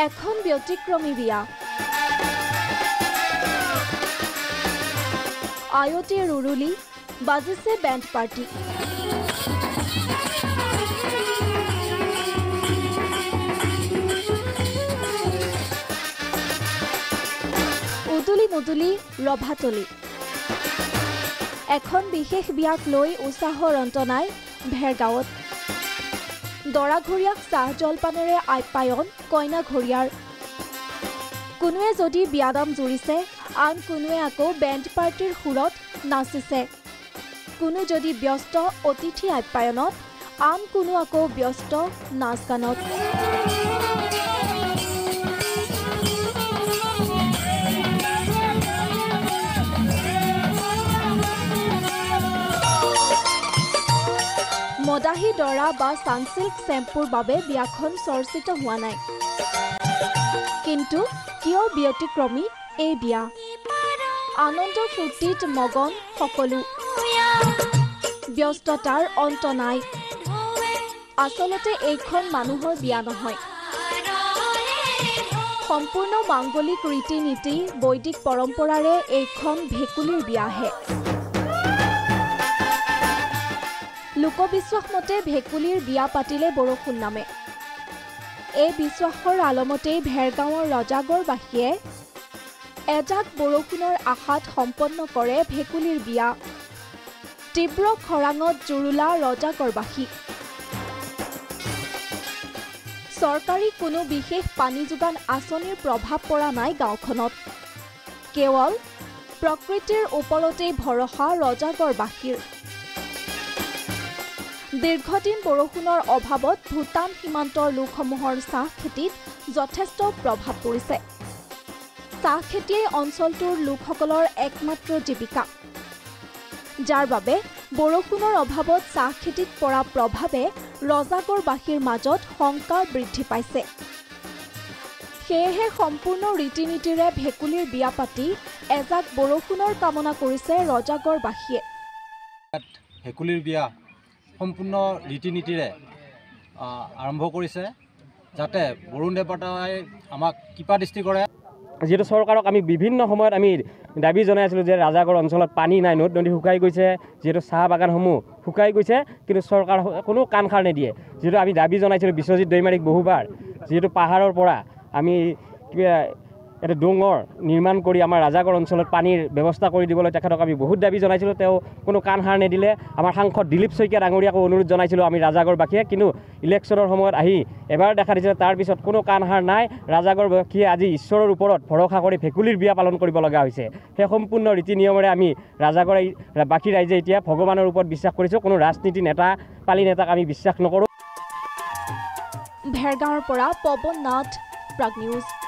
এখন ব্যতিক্ৰমী বিয়া আয়তীৰ উৰুলি বাজিছে বেণ্ড পাৰ্টি উদুলি মুদুলি ৰভাতলি এখন বিশেষ বিয়াক লৈ উৎসাহৰ অন্ত নাই ভেৰগাঁৱত দৰাঘৰীয়াক চাহ জলপানেৰে আপ্যায়ন কইনা ঘৰীয়াৰ কোনোৱে যদি বিয়াদাম জুৰিছে আন কোনোৱে আকৌ বেণ্ড পাৰ্টিৰ সুৰত নাচিছে কোনো যদি ব্যস্ত অতিথি আপ্যায়নত আন কোনো আকৌ ব্যস্ত নাচ গানত মদাহী দৰা বা সানসিল্ক শ্যাম্পুৰ বাবে বিয়াখন চৰ্চিত হোৱা নাই কিন্তু কিয় ব্যতিক্ৰমী এই বিয়া আনন্দ ফূৰ্তিত মগন সকলো ব্যস্ততাৰ অন্ত নাই আচলতে এইখন মানুহৰ বিয়া নহয় সম্পূৰ্ণ মাংগলিক ৰীতি নীতি বৈদিক পৰম্পৰাৰে এইখন ভেকুলীৰ বিয়াহে লোকবিশ্বাস মতে ভেকুলীৰ বিয়া পাতিলে বৰষুণ নামে এই বিশ্বাসৰ আলমতেই ভেৰগাঁৱৰ ৰজাগড়বাসীয়ে এজাক বৰষুণৰ আশাত সম্পন্ন কৰে ভেকুলীৰ বিয়া তীব্ৰ খৰাঙত জুৰুলা ৰজাগড়বাসী চৰকাৰী কোনো বিশেষ পানী যোগান আঁচনিৰ প্ৰভাৱ পৰা নাই গাঁওখনত কেৱল প্ৰকৃতিৰ ওপৰতেই ভৰসা ৰজাগড়বাসীৰ দীৰ্ঘদিন বৰষুণৰ অভাৱত ভূটান সীমান্তৰ লোকসমূহৰ চাহ খেতিত যথেষ্ট প্ৰভাৱ পৰিছে চাহ খেতিয়ে অঞ্চলটোৰ লোকসকলৰ একমাত্ৰ জীৱিকা যাৰ বাবে বৰষুণৰ অভাৱত চাহ খেতিত পৰা প্ৰভাৱে ৰজাগড়বাসীৰ মাজত শংকা বৃদ্ধি পাইছে সেয়েহে সম্পূৰ্ণ ৰীতি নীতিৰে ভেকুলীৰ বিয়া পাতি এজাক বৰষুণৰ কামনা কৰিছে ৰজাগড়বাসীয়ে ভেকুলীৰ বিয়া সম্পূৰ্ণ ৰীতি নীতিৰে আৰম্ভ কৰিছে যাতে বৰুণ দেৱতাই আমাক কৃপা দৃষ্টি কৰে যিহেতু চৰকাৰক আমি বিভিন্ন সময়ত আমি দাবী জনাই আছিলোঁ যে ৰাজাগড় অঞ্চলত পানী নাই নদ নদী শুকাই গৈছে যিহেতু চাহ বাগানসমূহ শুকাই গৈছে কিন্তু চৰকাৰ কোনো কাণ সাৰ নিদিয়ে যিহেতু আমি দাবী জনাইছিলোঁ বিশ্বজিৎ দৈমাৰীক বহুবাৰ যিহেতু পাহাৰৰ পৰা আমি কিবা এটা ডোঙৰ নিৰ্মাণ কৰি আমাৰ ৰাজাগড় অঞ্চলত পানীৰ ব্যৱস্থা কৰি দিবলৈ তেখেতক আমি বহুত দাবী জনাইছিলোঁ তেওঁ কোনো কাণ সাৰ নিদিলে আমাৰ সাংসদ দিলীপ শইকীয়া ডাঙৰীয়াকো অনুৰোধ জনাইছিলোঁ আমি ৰাজাগড়বাসীয়ে কিন্তু ইলেকশ্যনৰ সময়ত আহি এবাৰ দেখা দিছিলে তাৰপিছত কোনো কাণ সাৰ নাই ৰাজাগড়বাসীয়ে আজি ঈশ্বৰৰ ওপৰত ভৰসা কৰি ভেকুলীৰ বিয়া পালন কৰিব লগা হৈছে সেই সম্পূৰ্ণ ৰীতি নিয়মেৰে আমি ৰাজাগড়বাসী ৰাইজে এতিয়া ভগৱানৰ ওপৰত বিশ্বাস কৰিছোঁ কোনো ৰাজনীতি নেতা পালি নেতাক আমি বিশ্বাস নকৰোঁ ভেৰগাঁৱৰ পৰা পৱন নাথ প্ৰাগ নিউজ